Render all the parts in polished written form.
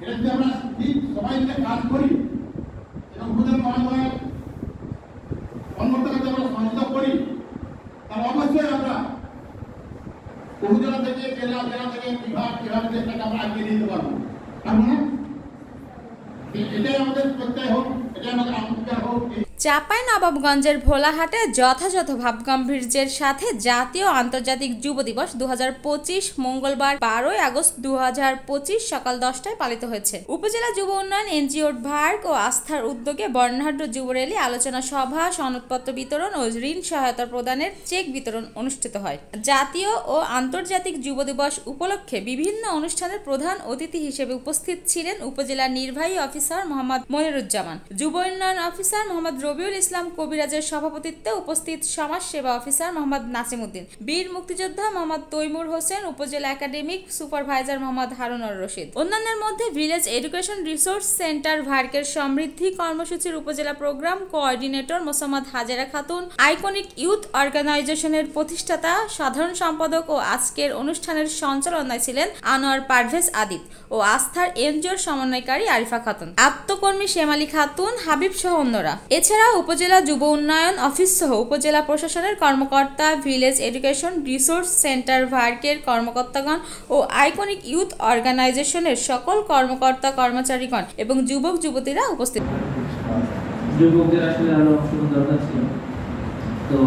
এটা যদি আমরা ঠিক সবাই মিলে কাজ করি এবং উপজেলা মহানগরের কর্মকর্তাকে আমরা সহযোগিতা করি, তাহলে অবশ্যই আমরা উপজেলা থেকে জেলা, জেলা থেকে বিভাগ, বিভাগ দেশটাকে আমরা এগিয়ে নিতে পারবো। পারবো না? এটাই আমাদের প্রত্যয় হোক, এটাই আমাদের আত্মবিশ্বাস হোক। চাঁপাইনবাবগঞ্জের ভোলাহাটে যথাযথ ভাবগাম্ভীর্যের সাথে জাতীয় আন্তর্জাতিক যুব দিবস 2025 মঙ্গলবার 12 আগস্ট 2025 সকাল 10টায় পালিত হয়েছে। উপজেলা যুব উন্নয়ন এনজিওর ভার্ক ও আস্থার উদ্যোগে বর্ণাঢ্য যুব র্যালি, আলোচনা সভা, সনদপত্র বিতরণ ও ঋণ সহায়তা প্রদানের চেক বিতরণ অনুষ্ঠিত হয়। জাতীয় ও আন্তর্জাতিক যুব দিবস উপলক্ষে বিভিন্ন অনুষ্ঠানের প্রধান অতিথি হিসেবে উপস্থিত ছিলেন উপজেলা নির্বাহী অফিসার মোহাম্মদ মনিরুজ্জামান, যুব উন্নয়ন অফিসার মোহাম্মদ রবিউল ইসলাম কবিরাজের সভাপতিত্বে উপস্থিত সমাজ সেবা অফিসার মোহাম্মদ নাসিমউদ্দিন, বীর মুক্তিযোদ্ধা মোহাম্মদ তৈমুর হোসেন, উপজেলা একাডেমিক সুপারভাইজার মোহাম্মদ হারুনুর রশিদ। অন্যান্যের মধ্যে ভিলেজ এডুকেশন রিসোর্স সেন্টার ভার্কের সমৃদ্ধি কর্মসূচির upazila programme coordinator Mosammat Hajera Khatun, iconic youth অর্গানাইজেশনের প্রতিষ্ঠাতা সাধারণ সম্পাদক ও আজকের অনুষ্ঠানের সঞ্চালনায় ছিলেন আনোয়ার পারভেজ আদিত ও আস্থার এনজিওর সমন্বয়কারী আরিফা খাতুন, আত্মকর্মী শেমালী খাতুন, হাবিব সহ অন্যরা। এছাড়া উপজেলা যুব উন্নয়ন অফিস সহ উপজেলা প্রশাসনের কর্মকর্তা, ভিলেজ এডুকেশন রিসোর্স সেন্টার ভার্কের কর্মকর্তাগণ ও আইকনিক ইউথ অর্গানাইজেশনের সকল কর্মকর্তা কর্মচারীগণ এবং যুবক যুবতীরা উপস্থিত। যুবকদের আসলে আরো অংশগ্রহণ দরকার ছিল, তো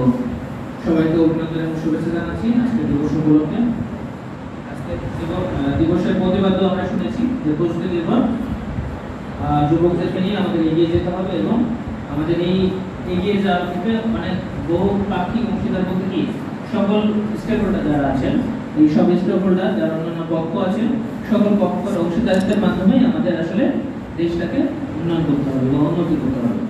সবাইকে অভিনন্দন এবং শুভেচ্ছা জানাচ্ছি আজকে দিবস উপলক্ষে। আজকে দিবসের প্রতিবাদ্য আমরা শুনেছি যে প্রস্তুতি নির্ভর যুবকদেরকে নিয়ে আমাদের এগিয়ে যেতে হবে এবং আমাদের এই এগিয়ে যাওয়ার ক্ষেত্রে অনেক বহু পাক্ষিক অংশীদার বলতে কি সকল স্টেক হোল্ডার যারা আছেন, এই সব স্টেক হোল্ডার যারা অন্যান্য পক্ষ আছেন, সকল পক্ষের অংশীদারিত্বের মাধ্যমে আমাদের আসলে দেশটাকে উন্নয়ন করতে হবে বা উন্নতি করতে হবে।